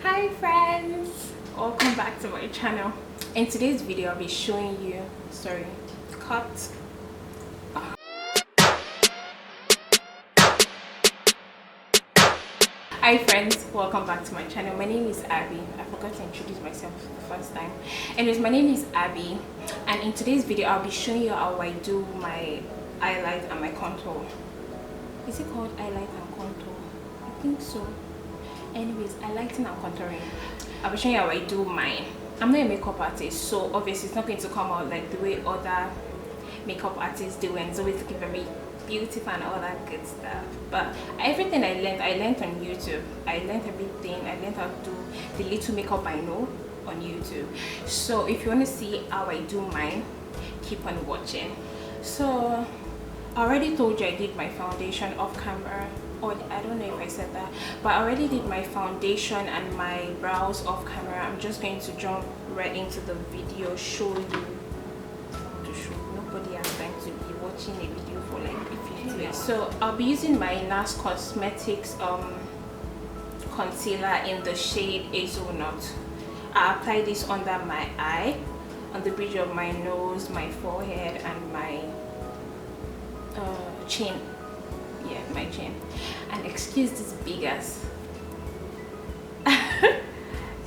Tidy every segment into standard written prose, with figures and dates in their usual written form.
Hi friends, welcome back to my channel. In today's video I'll be showing you cut. Hi friends, welcome back to my channel. My name is Abby. I forgot to introduce myself for the first time. Anyways, my name is Abby, and in today's video I'll be showing you how I do my highlight and my contour. Is it called highlight and contour? I think so. Anyways, highlighting and contouring, I'll be showing you how I do mine. I'm not a makeup artist, so obviously it's not going to come out like the way other makeup artists do, and it's always looking very beautiful and all that good stuff. But everything I learned on YouTube. I learned everything. I learned how to do the little makeup I know on YouTube. So if you want to see how I do mine, keep on watching. So I already told you I did my foundation off camera, or I don't know if I said that, but I already did my foundation and my brows off camera. I'm just going to jump right into the video, show you. Nobody has time to be watching a video for like 50 minutes. So I'll be using my NARS Cosmetics concealer in the shade Hazelnut. I apply this under my eye, on the bridge of my nose, my forehead, and my chin. Yeah, my chin. And excuse this big ass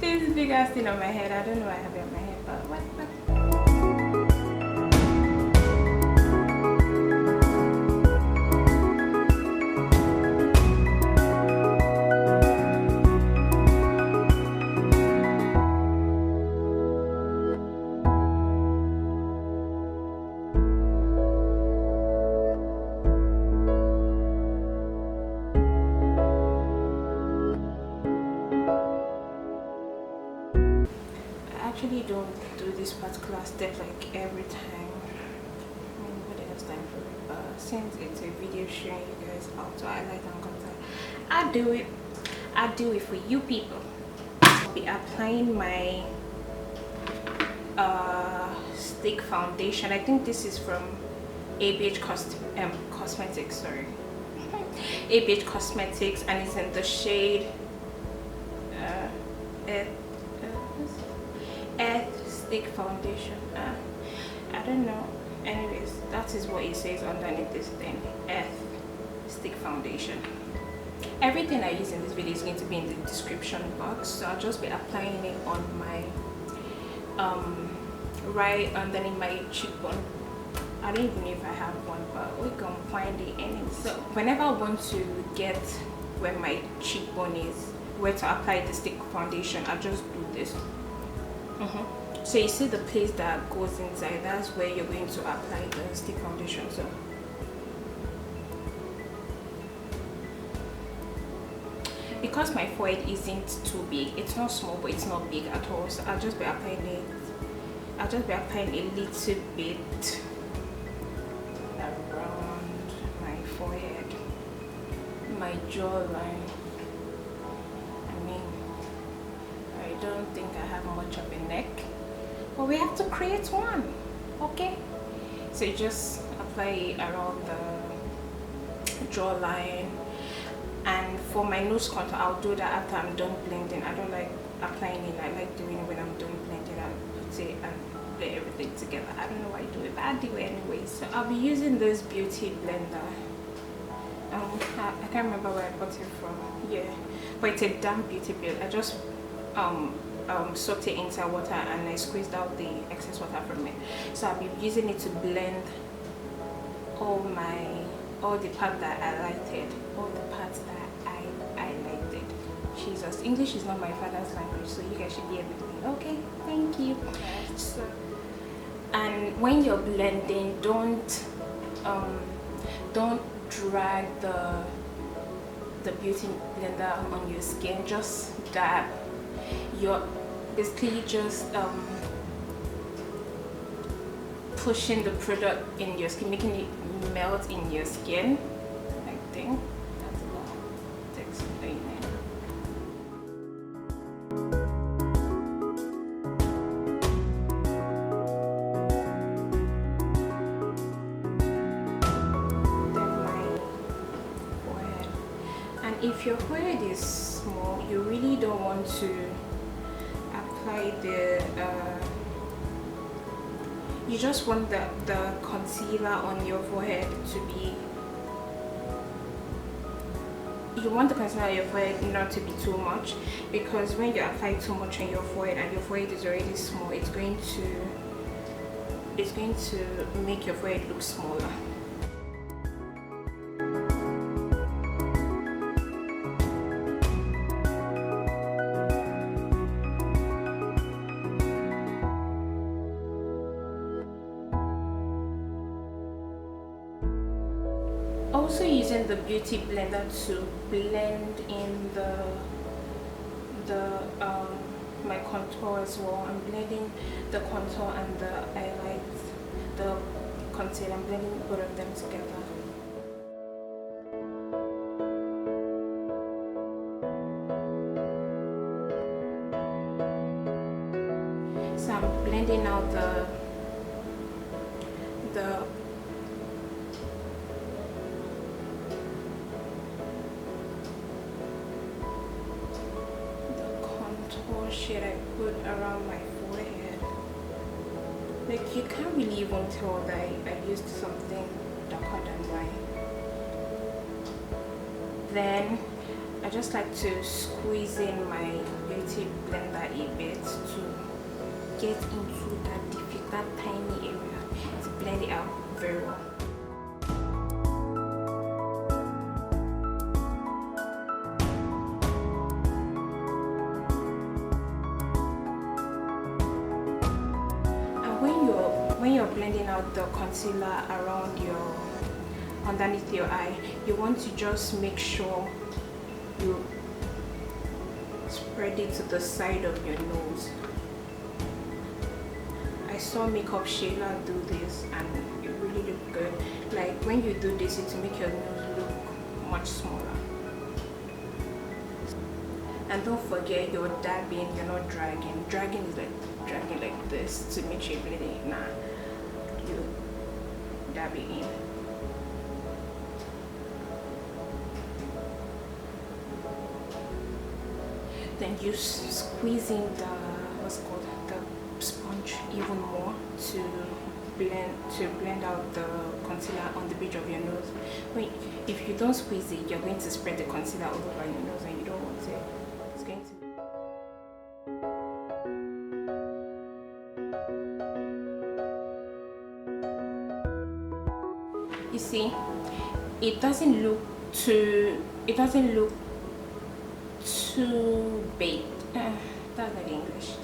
this big ass thing on my head. I don't know why I have it on my head, but what? I actually don't do this particular step like every time. Nobody has time for it, but since it's a video showing you guys how to highlight and contour, I do it for you people. I'll be applying my stick foundation. I think this is from ABH Cosmetics, sorry. ABH Cosmetics, and it's in the shade Earth Stick Foundation. I don't know. Anyways, that is what it says underneath this thing. Earth Stick Foundation. Everything I use in this video is going to be in the description box, so I'll just be applying it on my right underneath my cheekbone. I don't even know if I have one, but we can find it anyway. So whenever I want to get where my cheekbone is, where to apply the stick foundation, I just do this. So you see the place that goes inside, that's where you're going to apply the stick foundation. So because my forehead isn't too big, it's not small but it's not big at all, so I'll just be applying it. I'll just be applying a little bit around my forehead, my jawline. I don't think I have much of a neck, but we have to create one, okay? So you just apply it around the jawline, and for my nose contour I'll do that after I'm done blending. I don't like applying it, I like doing it when I'm done blending and put it and blend everything together. I don't know why I do it, but I do it anyway. So I'll be using this beauty blender. I can't remember where I bought it from. Yeah, but it's a damn beauty blender. I just soaked it inside water and I squeezed out the excess water from it. So I'll be using it to blend all the parts that I highlighted, all the parts that I highlighted. Jesus, English is not my father's language, so you guys should be able to. Okay, thank you. So, and when you're blending, don't drag the beauty blender on your skin. Just dab. You're basically just pushing the product in your skin, making it melt in your skin. I think that's about to explain it. Then my forehead. And if your forehead is small, you really really don't want to apply the you just want the concealer on your forehead to be, you want the concealer on your forehead not to be too much, because when you apply too much on your forehead and your forehead is already small, it's going to make your forehead look smaller. Also using the beauty blender to blend in my contour as well. I'm blending the contour and the highlight, the concealer. I'm blending both of them together. So I'm blending out the contour shade I put around my forehead. Like, you can't really even tell that I used something darker than mine. Then I just like to squeeze in my beauty blender a bit to get into that tiny area to blend it out very well. When you're blending out the concealer around underneath your eye, you want to just make sure you spread it to the side of your nose. I saw makeup Shayla do this and it really looked good. Like, when you do this, it will make your nose look much smaller. And don't forget, you're dabbing, you're not dragging. Dragging is like dragging like this to make sure you blend it. Nah, you dab it in. Then you squeezing the the sponge even more to blend out the concealer on the bridge of your nose. If you don't squeeze it, you're going to spread the concealer all over your nose and you don't want it. It's going to. You see, it doesn't look too baked. That's not English.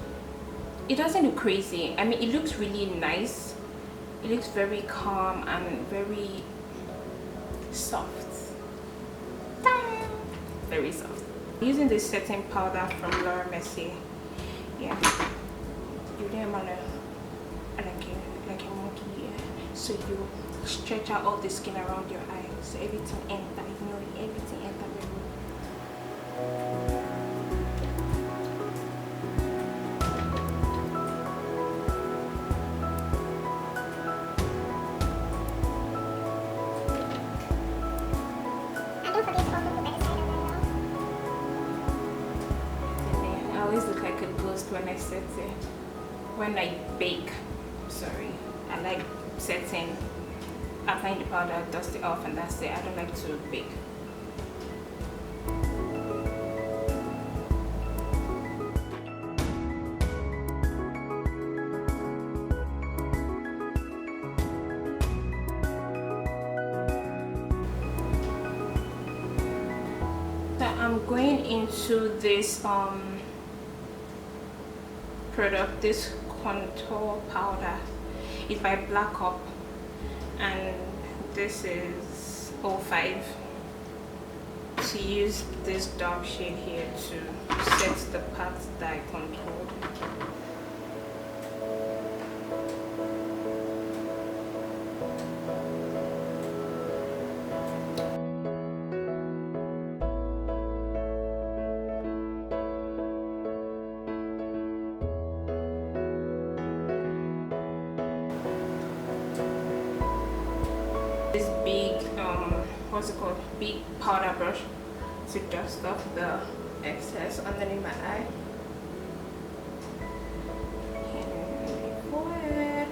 It doesn't look crazy. I mean, it looks really nice. It looks very calm and very soft. Very soft. Using this setting powder from Laura Mercier. Yeah. You don't want to like a monkey. Yeah. So you stretch out all the skin around your eyes so everything enter. You know, everything enter very well. When I set it, when I bake, sorry, I like setting, applying the powder, dust it off, and that's it. I don't like to bake. So I'm going into this product, this contour powder is by Black Up, and this is 05. To use this dark shade here to set the parts that I contoured. This big what's it called, big powder brush to dust off the excess underneath my eye. And my forehead,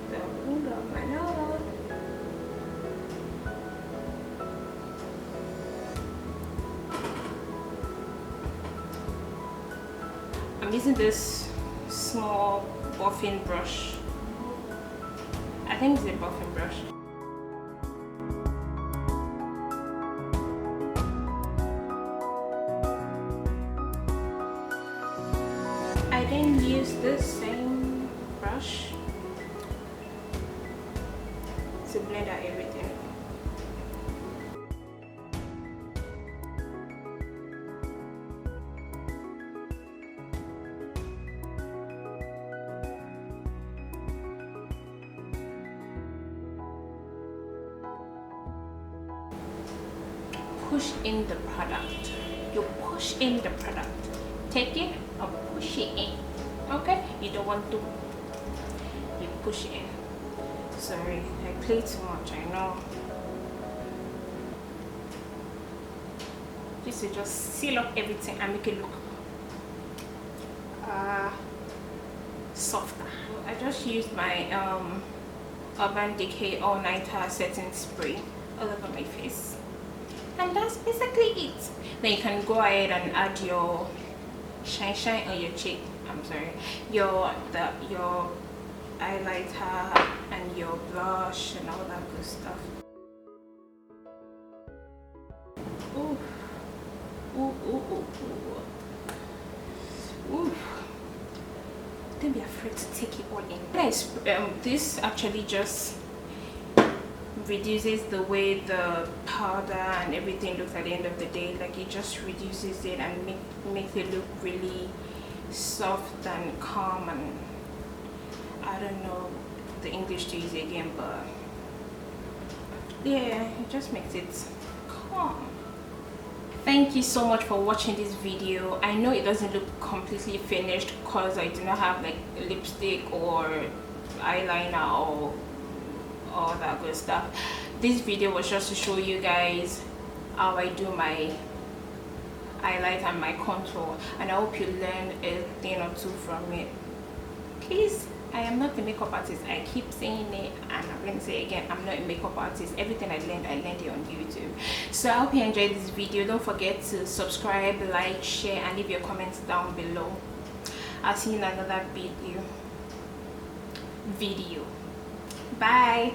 the root of my nose. I'm using this small buffing brush. I think it's a buffing brush. I then use this same brush to blend out everything. Push in the product. You push in the product. Take it and push it in. Okay? You don't want to. You push it in. Sorry, I play too much, I know. This will just seal up everything and make it look softer. I just used my Urban Decay All Nighter Setting Spray all over my face. And that's basically it. Then you can go ahead and add your shine on your cheek. I'm sorry, your highlighter and your blush and all that good stuff. Ooh, ooh, ooh, ooh, ooh. Ooh. Don't be afraid to take it all in. Guys, this actually just reduces the way the powder and everything looks at the end of the day. Like, it just reduces it and makes it look really soft and calm, and I don't know the English to use again, but yeah, it just makes it calm. Thank you so much for watching this video. I know it doesn't look completely finished because I do not have like lipstick or eyeliner or all that good stuff. This video was just to show you guys how I do my highlight and my contour, and I hope you learned a thing or two from it. Please, I am not a makeup artist. I keep saying it and I'm going to say it again, I'm not a makeup artist. Everything I learned it on YouTube. So I hope you enjoyed this video. Don't forget to subscribe, like, share, and leave your comments down below. I'll see you in another video. Bye.